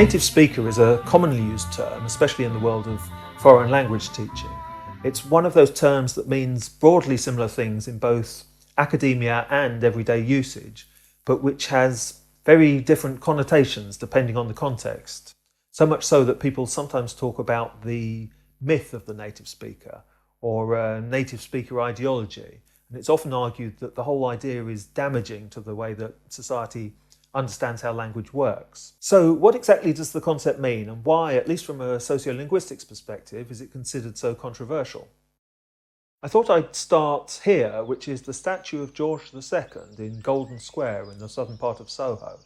Native speaker is a commonly used term, especially in the world of foreign language teaching. It's one of those terms that means broadly similar things in both academia and everyday usage, but which has very different connotations depending on the context. So much so that people sometimes talk about the myth of the native speaker or a native speaker ideology. And it's often argued that the whole idea is damaging to the way that society understands how language works. So what exactly does the concept mean, and why, at least from a sociolinguistics perspective, is it considered so controversial? I thought I'd start here, which is the statue of George II in Golden Square in the southern part of Soho.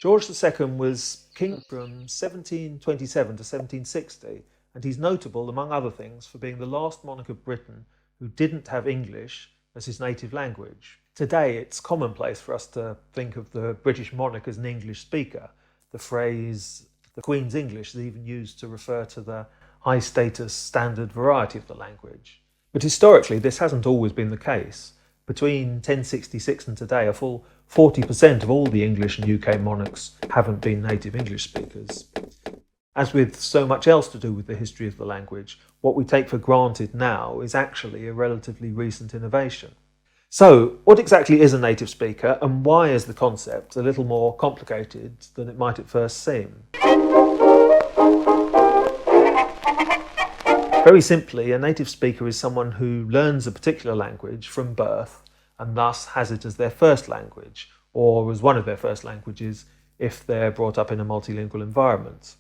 George II was king from 1727 to 1760, and he's notable, among other things, for being the last monarch of Britain who didn't have English as his native language. Today, it's commonplace for us to think of the British monarch as an English speaker. The phrase, the Queen's English, is even used to refer to the high-status standard variety of the language. But historically, this hasn't always been the case. Between 1066 and today, a full 40% of all the English and UK monarchs haven't been native English speakers. As with so much else to do with the history of the language, what we take for granted now is actually a relatively recent innovation. So, what exactly is a native speaker, and why is the concept a little more complicated than it might at first seem? Very simply, a native speaker is someone who learns a particular language from birth and thus has it as their first language, or as one of their first languages if they're brought up in a multilingual environment.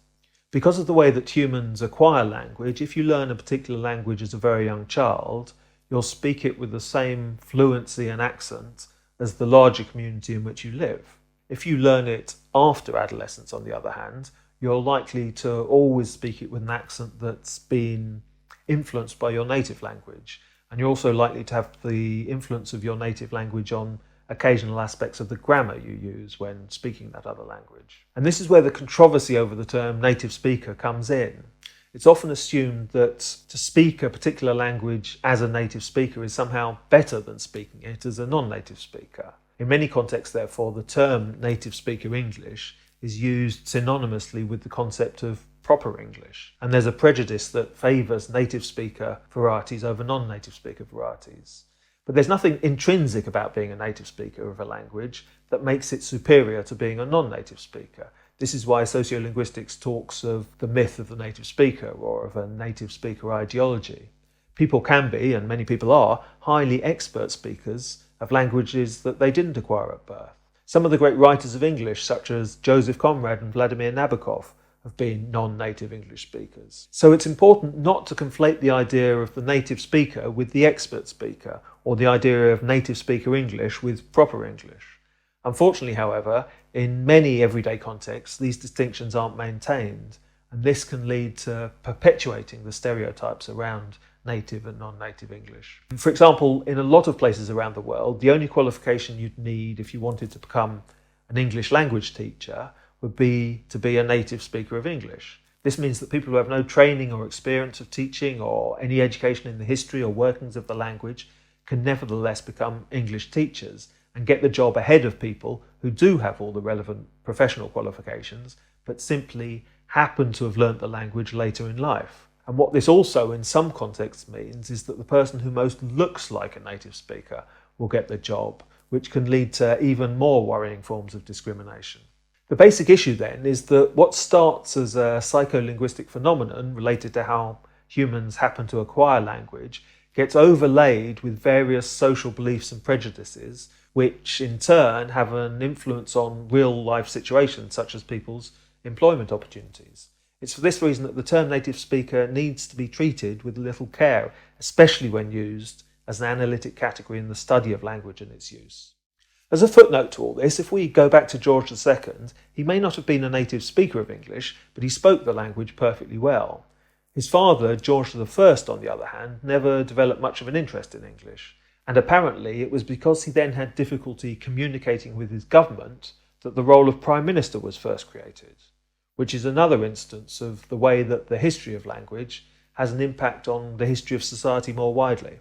Because of the way that humans acquire language, if you learn a particular language as a very young child, you'll speak it with the same fluency and accent as the larger community in which you live. If you learn it after adolescence, on the other hand, you're likely to always speak it with an accent that's been influenced by your native language, and you're also likely to have the influence of your native language on occasional aspects of the grammar you use when speaking that other language. And this is where the controversy over the term native speaker comes in. It's often assumed that to speak a particular language as a native speaker is somehow better than speaking it as a non-native speaker. In many contexts, therefore, the term native speaker English is used synonymously with the concept of proper English. And there's a prejudice that favours native speaker varieties over non-native speaker varieties. But there's nothing intrinsic about being a native speaker of a language that makes it superior to being a non-native speaker. This is why sociolinguistics talks of the myth of the native speaker or of a native speaker ideology. People can be, and many people are, highly expert speakers of languages that they didn't acquire at birth. Some of the great writers of English, such as Joseph Conrad and Vladimir Nabokov, have been non-native English speakers. So it's important not to conflate the idea of the native speaker with the expert speaker, or the idea of native speaker English with proper English. Unfortunately, however, in many everyday contexts, these distinctions aren't maintained, and this can lead to perpetuating the stereotypes around native and non-native English. For example, in a lot of places around the world, the only qualification you'd need if you wanted to become an English language teacher would be to be a native speaker of English. This means that people who have no training or experience of teaching or any education in the history or workings of the language can nevertheless become English teachers and get the job ahead of people who do have all the relevant professional qualifications, but simply happen to have learnt the language later in life. And what this also, in some contexts, means is that the person who most looks like a native speaker will get the job, which can lead to even more worrying forms of discrimination. The basic issue then is that what starts as a psycholinguistic phenomenon related to how humans happen to acquire language gets overlaid with various social beliefs and prejudices, which in turn have an influence on real life situations such as people's employment opportunities. It's for this reason that the term native speaker needs to be treated with little care, especially when used as an analytic category in the study of language and its use. As a footnote to all this, if we go back to George II, he may not have been a native speaker of English, but he spoke the language perfectly well. His father, George I, on the other hand, never developed much of an interest in English, and apparently it was because he then had difficulty communicating with his government that the role of Prime Minister was first created, which is another instance of the way that the history of language has an impact on the history of society more widely.